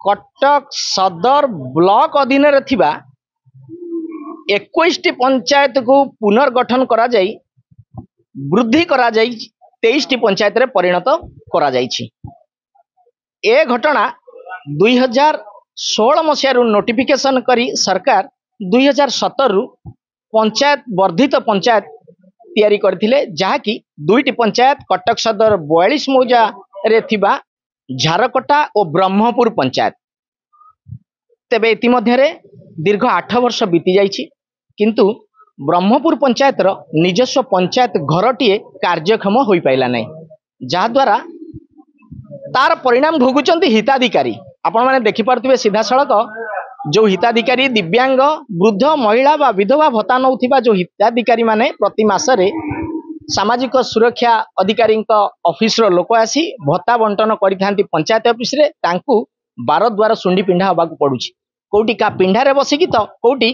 कटक सदर ब्लॉक अधीन 21 पंचायत को पुनर्गठन करा जाई वृद्धि करा जाई 23 पंचायत रे परिणत करा जाईछि। ए घटना 2016 मसीह नोटिफिकेशन करी सरकार 2017 रु पंचायत वर्धित पंचायत तैयारी करथिले, जहाँकि दुईटी पंचायत कटक सदर 42 मौजा रे थिबा झारकटा और ब्रह्मपुर पंचायत। तेबे इतिमध्य दीर्घ 8 वर्ष बीती जाइछि, किंतु ब्रह्मपुर पंचायत रो निजस्व पंचायत घरटीए कार्यक्षम हो पाइला नहीं, जहाद्वारा तार परिणाम भोगुचंती हिताधिकारी। आपण माने देखि पारथिबे सीधा सड़क जो हिताधिकारी दिव्यांग वृद्ध महिला बा विधवा भत्ता नौथिबा जो हिताधिकारी माने प्रति मासरे सामाजिक सुरक्षा अधिकारी ऑफिस रो लोक आसी भत्ता बंटन करिथांती पंचायत ऑफिस रे। तांकू 12 द्वार सुंडी पिंढा हबाक पड़ुछि, कोटी का पिंढारे बसिकी तो कोटी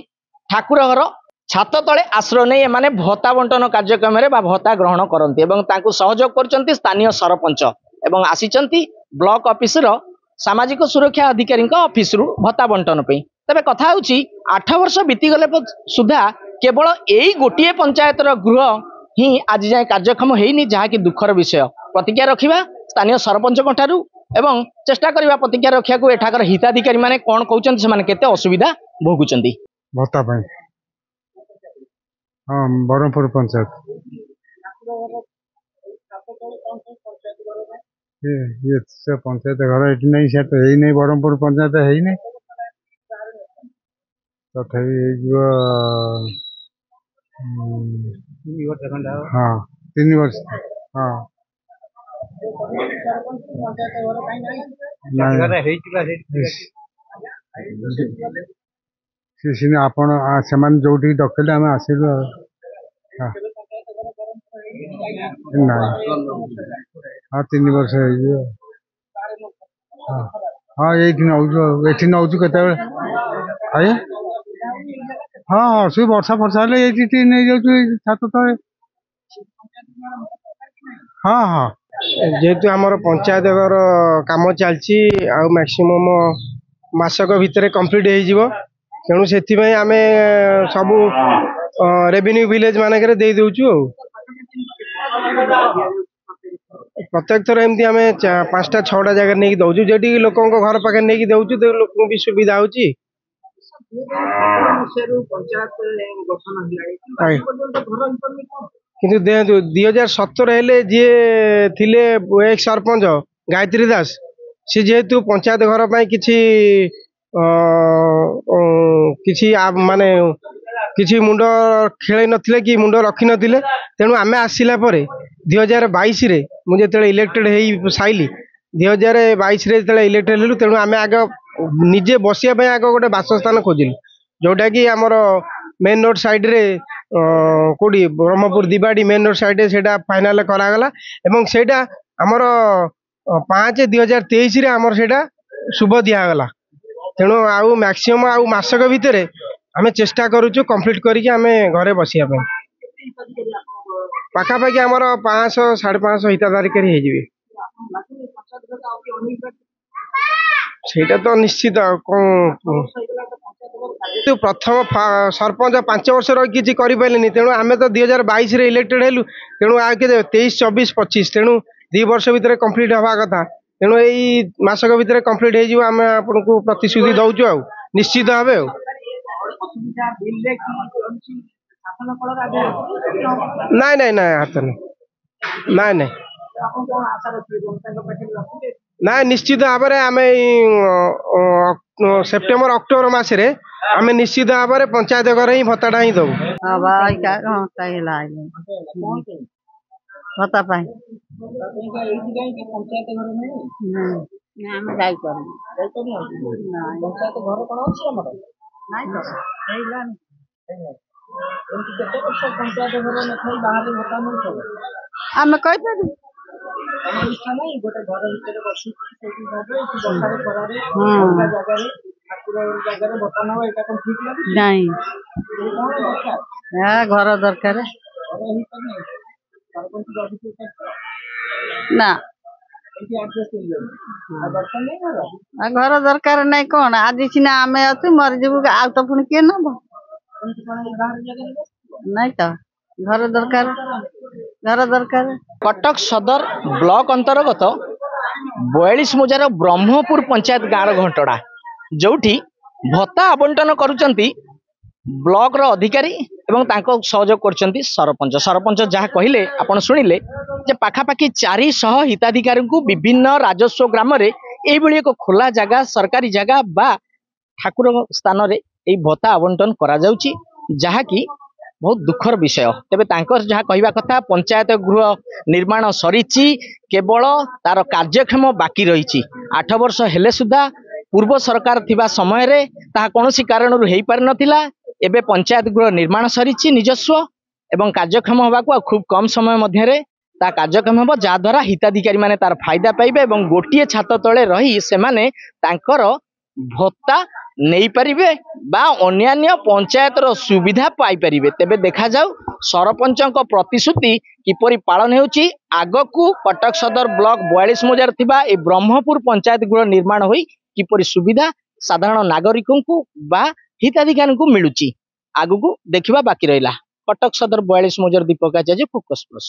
ठाकुर घर छात तले आश्रय नहीं एमाने भत्ता बंटन कार्यक्रम रे बा भत्ता ग्रहण करंती एवं तांकू सहयोग करचंती स्थानीय सरपंच एवं आसीचंती ब्लॉक ऑफिस रो सामाजिक सुरक्षा अधिकारी ऑफिस रु भत्ता बंटन पे। तबे कथा होउछि 8 वर्ष बीती गले सुधा केवल एई गोटिए पंचायत रो गृह ही आज जाए कार्यक्षम हेनी, जहाँ की दुखर विषय। प्रतिज्ञा रखिबा स्थानीय सरपंच ठारू एवं चेष्टा करिबा प्रतिज्ञा रखिया को एठाकर हिताधिकारी माने कोन कहउचंती, से माने केते असुविधा भोगुचंती भत्ता पाई। हां बरमपुर पंचायत ये से पंचायत घर एठी नहीं, से तो हेई नहीं, बरमपुर पंचायत हेई नहीं तथापि जो हाँ 3 वर्ष हाँ आपण से जो डकले आम आसिलु हाँ 3 वर्ष हाँ ये नौ केत आए हाँ से वर्षा फर्षा ये नहीं जाऊँ छात तले हाँ हाँ जेहेतु आमर पंचायत घर काम चलती मैक्सिमम मासक भितर कंप्लीट हो तेणु से आम सबू रेवेन्यू विलेज मानक दे दौचु। प्रत्येक थर एमती आम 5टा 6टा जगह नहीं दौचु, जो लोक घर पाखे नहीं दौचु, तो लोक भी सुविधा होची। किंतु 2017 हेले जी थिले एक सरपंच गायत्री दास, सी जेहेतु पंचायत घर पाई किछि माने किछि मुंड खेले नथिले कि मुंड रखी नथिले, तेणु आमे आसिला परे 2022 रे मुझे जेते इलेक्टेड हेई साइली 2022 रे जेते इलेक्टेड हेलु, तेणु आमे आग निजे बसिया पई आग गोटे बासस्थान खोजिलु, जोटा कि आमर मेन रोड साइड रे कोडी ब्रह्मपुर दिबाड़ी मेन रोड साइड से फाइनाल करागला एवं सेटा आमर 5/2023 रे आमर सेटा शुभ दियागला। तेणु आउ मैक्सिमम आउ मासक भितर आम चेष्टा करूचु कंप्लीट करिके आमे घरे बसिया पे। पाखापाखि आमर 500 550 हिताधिकारी हेजिबे, सेटा तो निश्चित तो प्रथम सरपंच 5 वर्ष रही करें, तेणु आम तो 2022 रे इलेक्टेड हेलु, तेणु आ 23 24 25 तेणु 2 वर्ष भितर कंप्लीट हवा कथा, तेणु यही मासक भितर कंप्लीट हो आम आपको प्रतिश्रुति दौचु आ निश्चित भावे। नाई नाई नाई हाथ नाई नाई ना निश्चित भाव में आम सेप्टेम्बर अक्टोबर मसरे आम निश्चित भाव में पंचायत घर ही भत्ता ही दबू। भत्ता पाई आम कही नहीं घर दरकार ना घर दरकार नहीं कौन आज सीना आम अच्छे मरीजु आउ तो पुणी किए नब नहीं तो घर दरकार घर दरकार। कटक सदर ब्लॉक अंतर्गत 42 मुजार ब्रह्मपुर पंचायत गाँव घंटड़ा जोठी भत्ता आवंटन करुचंती ब्लॉक रो अधिकारी एवं तांको सहयोग करचंती सरपंच सरपंच जहाँ कहले आपण सुनिले जे पाखापाखि 400 हिताधिकारी को विभिन्न राजस्व ग्राम रे एभली एक खोला जगह सरकारी जगह बा ठाकुर स्थान रे एई भत्ता आवंटन करा जाउची जहाँ की बहुत दुखर विषय। तेबे तांकर जहाँ कहवा कथा पंचायत गृह निर्माण सरीची केवल तार कार्यक्षम बाकी रही 8 वर्ष हेले सुधा पूर्व सरकार थिबा समय रे ताहा कोनोसी कारणरू हेई पार नथिला। एबे पंचायत गृह निर्माण सरीची निजस्व एवं कार्यक्षम होबाकू खूब कम समय मध्य रे ता कार्यक्षम होबो जा द्वारा हिताधिकारी माने तार फायदा पाइबे एवं गोटिए छात तळे रही से माने तांकर भत्ता नहीं पारिबे बा अन्यान्य पंचायत रो सुविधा पाई पारिबे। तेबे देखा जाऊ सरपंचक प्रतिश्रुति किपरि पालन हेउची आगकू कटक सदर ब्लॉक 42 मुजार थिबा ए ब्रह्मपुर पंचायत गृह निर्माण होई किपरि सुविधा साधारण नागरिकों को बा हिताधिकारी को मिलुची आगकू देखिबा बाकी रहिला। कटक सदर 42 मुजार दीपक आचार्य फोकस प्लस।